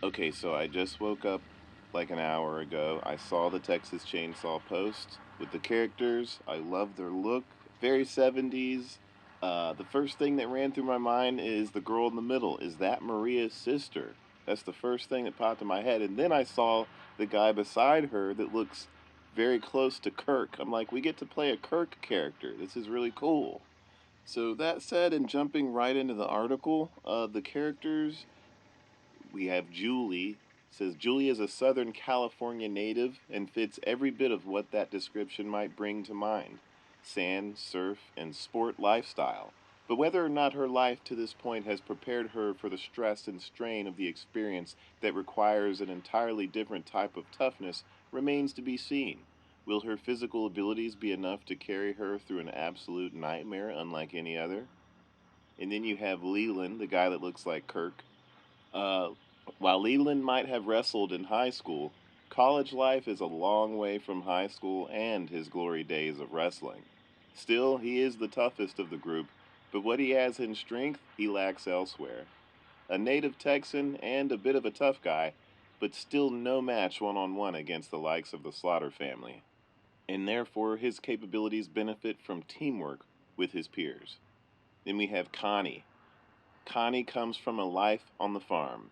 Okay, so I just woke up like an hour ago. I saw the Texas Chainsaw post with the characters. I love their look, very 70s. The first thing that ran through my mind is the girl in the middle. Is that Maria's sister? That's the first thing that popped in my head. And then I saw the guy beside her that looks very close to Kirk. I'm like, we get to play a Kirk character. This is really cool. So that said, and jumping right into the article, the characters we have Julie. Says Julie is a Southern California native and fits every bit of what that description might bring to mind: sand, surf, and sport lifestyle. But whether or not her life to this point has prepared her for the stress and strain of the experience that requires an entirely different type of toughness remains to be seen. Will her physical abilities be enough to carry her through an absolute nightmare unlike any other? And then you have Leland, the guy that looks like Kirk. uh, while Leland might have wrestled in high school, college life is a long way from high school and his glory days of wrestling. Still, he is the toughest of the group, but what he has in strength, he lacks elsewhere. A native Texan and a bit of a tough guy, but still no match one on one against the likes of the Slaughter family, and therefore his capabilities benefit from teamwork with his peers. Then we have Connie. Connie comes from a life on the farm,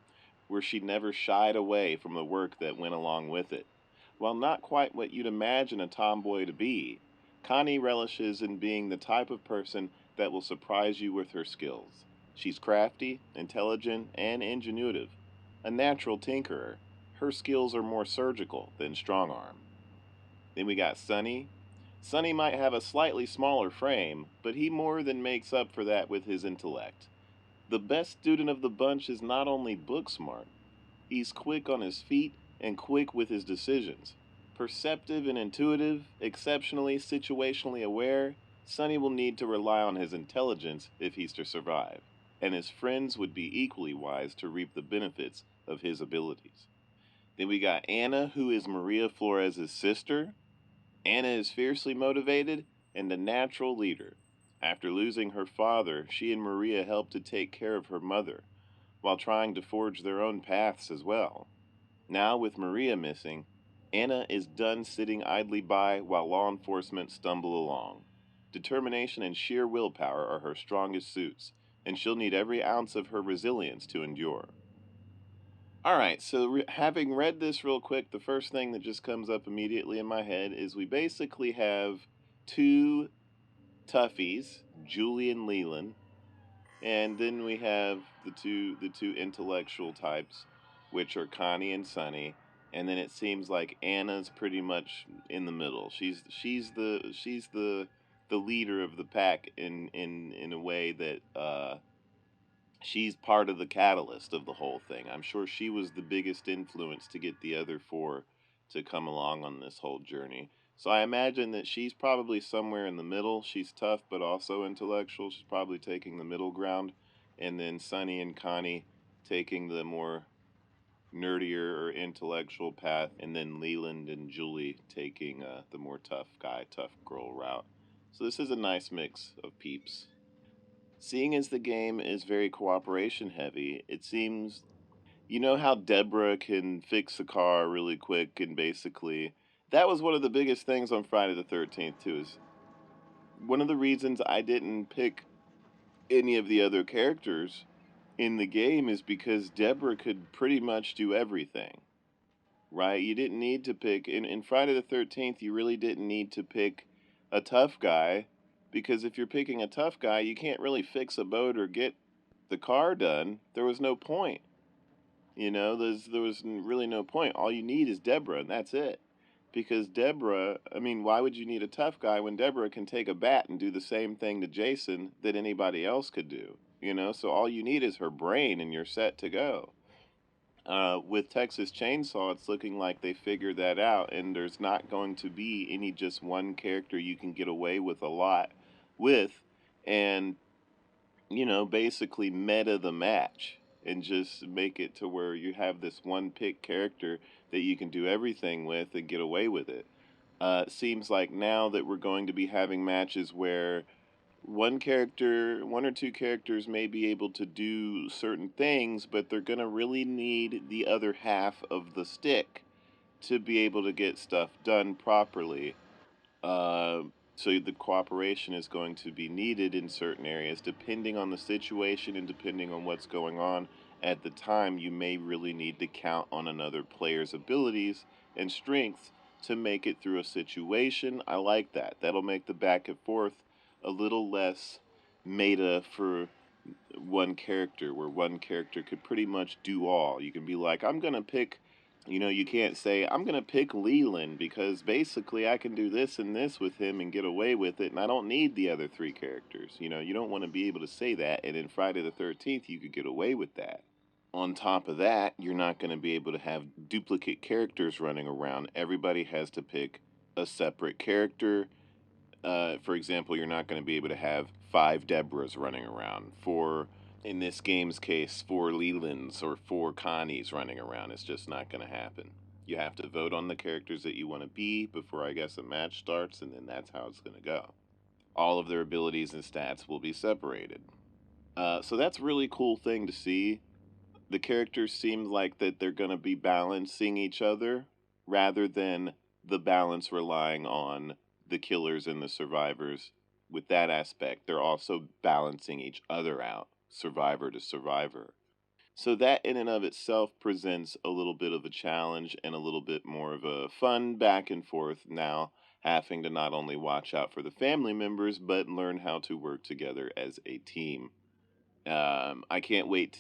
where she never shied away from the work that went along with it. While not quite what you'd imagine a tomboy to be, Connie relishes in being the type of person that will surprise you with her skills. She's crafty, intelligent, and ingenuitive. A natural tinkerer, her skills are more surgical than strong arm. Then we got Sonny. Sonny might have a slightly smaller frame, but he more than makes up for that with his intellect. The best student of the bunch is not only book smart, he's quick on his feet and quick with his decisions. Perceptive and intuitive, exceptionally situationally aware, Sonny will need to rely on his intelligence if he's to survive, and his friends would be equally wise to reap the benefits of his abilities. Then we got Anna, who is Maria Flores' sister. Anna is fiercely motivated and a natural leader. After losing her father, she and Maria helped to take care of her mother, while trying to forge their own paths as well. Now, with Maria missing, Anna is done sitting idly by while law enforcement stumble along. Determination and sheer willpower are her strongest suits, and she'll need every ounce of her resilience to endure. Alright, so having read this real quick, the first thing that just comes up immediately in my head is we basically have two toughies, Julie and Leland, and then we have the two intellectual types, which are Connie and Sonny, and then it seems like Anna's pretty much in the middle. She's the leader of the pack in a way that she's part of the catalyst of the whole thing. I'm sure she was the biggest influence to get the other four to come along on this whole journey. So I imagine that she's probably somewhere in the middle. She's tough but also intellectual. She's probably taking the middle ground. And then Sonny and Connie taking the more nerdier or intellectual path. And then Leland and Julie taking the more tough guy, tough girl route. So this is a nice mix of peeps. Seeing as the game is very cooperation heavy, it seems, you know how Deborah can fix a car really quick, and basically that was one of the biggest things on Friday the 13th too. Is one of the reasons I didn't pick any of the other characters in the game is because Deborah could pretty much do everything. Right? You didn't need to pick in Friday the 13th, you really didn't need to pick a tough guy, because if you're picking a tough guy, you can't really fix a boat or get the car done. There was no point. There was really no point. All you need is Deborah, and that's it. Because Deborah, I mean, why would you need a tough guy when Deborah can take a bat and do the same thing to Jason that anybody else could do? So all you need is her brain, and you're set to go. With Texas Chainsaw, it's looking like they figured that out, and there's not going to be any just one character you can get away with a lot with, and basically meta the match and just make it to where you have this one pick character that you can do everything with and get away with it. It seems like now that we're going to be having matches where one or two characters may be able to do certain things, but they're going to really need the other half of the stick to be able to get stuff done properly. Uh, so the cooperation is going to be needed in certain areas, depending on the situation and depending on what's going on at the time. You may really need to count on another player's abilities and strengths to make it through a situation. I like that. That'll make the back and forth a little less meta for one character, where one character could pretty much do all. You can be like, I'm going to pick, you can't say, I'm going to pick Leland because basically I can do this and this with him and get away with it, and I don't need the other three characters. You don't want to be able to say that, and in Friday the 13th, you could get away with that. On top of that, you're not going to be able to have duplicate characters running around. Everybody has to pick a separate character. For example, you're not going to be able to have 5 Deborahs running around. In this game's case, 4 Lelands or 4 Connies running around. It's just not going to happen. You have to vote on the characters that you want to be before, I guess, a match starts, and then that's how it's going to go. All of their abilities and stats will be separated. So that's a really cool thing to see. The characters seem like that they're going to be balancing each other rather than the balance relying on the killers and the survivors. With that aspect, they're also balancing each other out, survivor to survivor. So that in and of itself presents a little bit of a challenge and a little bit more of a fun back and forth now, having to not only watch out for the family members, but learn how to work together as a team. I can't wait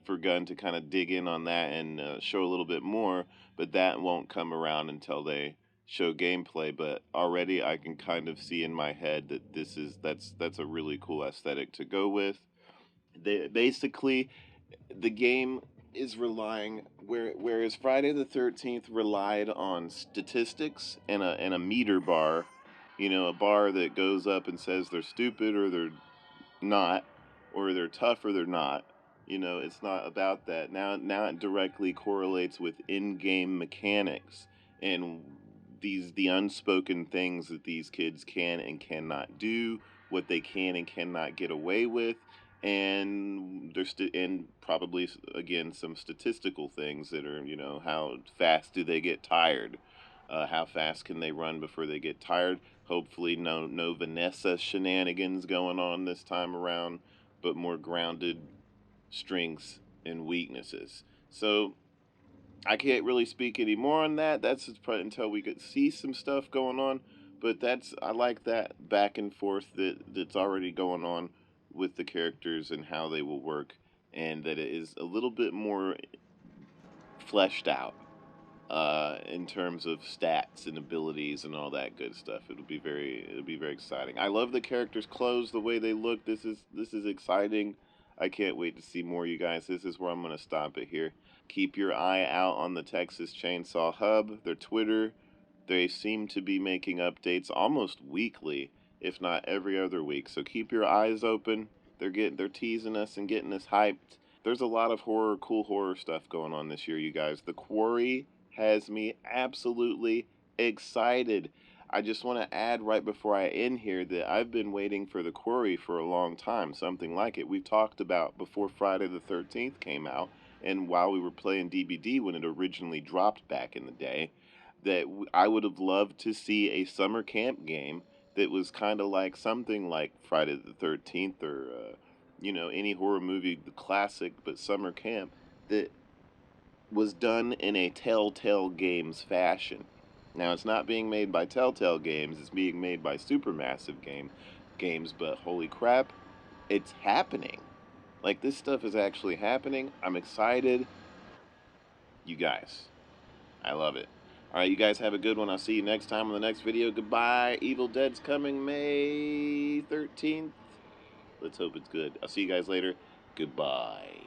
for Gunn to kind of dig in on that and show a little bit more, but that won't come around until they show gameplay. But already I can kind of see in my head that that's a really cool aesthetic to go with. Basically, the game is relying whereas Friday the 13th relied on statistics and a meter bar, a bar that goes up and says they're stupid or they're not, or they're tough or they're not. It's not about that. Now it directly correlates with in-game mechanics and the unspoken things that these kids can and cannot do, what they can and cannot get away with, and and probably again some statistical things that are, how fast do they get tired, how fast can they run before they get tired. Hopefully no Vanessa shenanigans going on this time around, but more grounded strengths and weaknesses. So I can't really speak any more on that. That's probably until we could see some stuff going on. But I like that back and forth that's already going on with the characters and how they will work, and that it is a little bit more fleshed out in terms of stats and abilities and all that good stuff. It'll be very exciting. I love the characters' clothes, the way they look. This is exciting. I can't wait to see more, you guys. This is where I'm gonna stop it here. Keep your eye out on the Texas Chainsaw Hub, their Twitter. They seem to be making updates almost weekly, if not every other week. So keep your eyes open. They're teasing us and getting us hyped. There's a lot of cool horror stuff going on this year, you guys. The Quarry has me absolutely excited. I just want to add right before I end here that I've been waiting for The Quarry for a long time, something like it. We've talked about before Friday the 13th came out, and while we were playing DBD when it originally dropped back in the day, that I would have loved to see a summer camp game that was kind of like something like Friday the 13th or, any horror movie, the classic, but summer camp that was done in a Telltale Games fashion. Now, it's not being made by Telltale Games, it's being made by Supermassive Games, but holy crap, it's happening. Like, this stuff is actually happening. I'm excited. You guys, I love it. Alright, you guys have a good one. I'll see you next time on the next video. Goodbye. Evil Dead's coming May 13th. Let's hope it's good. I'll see you guys later. Goodbye.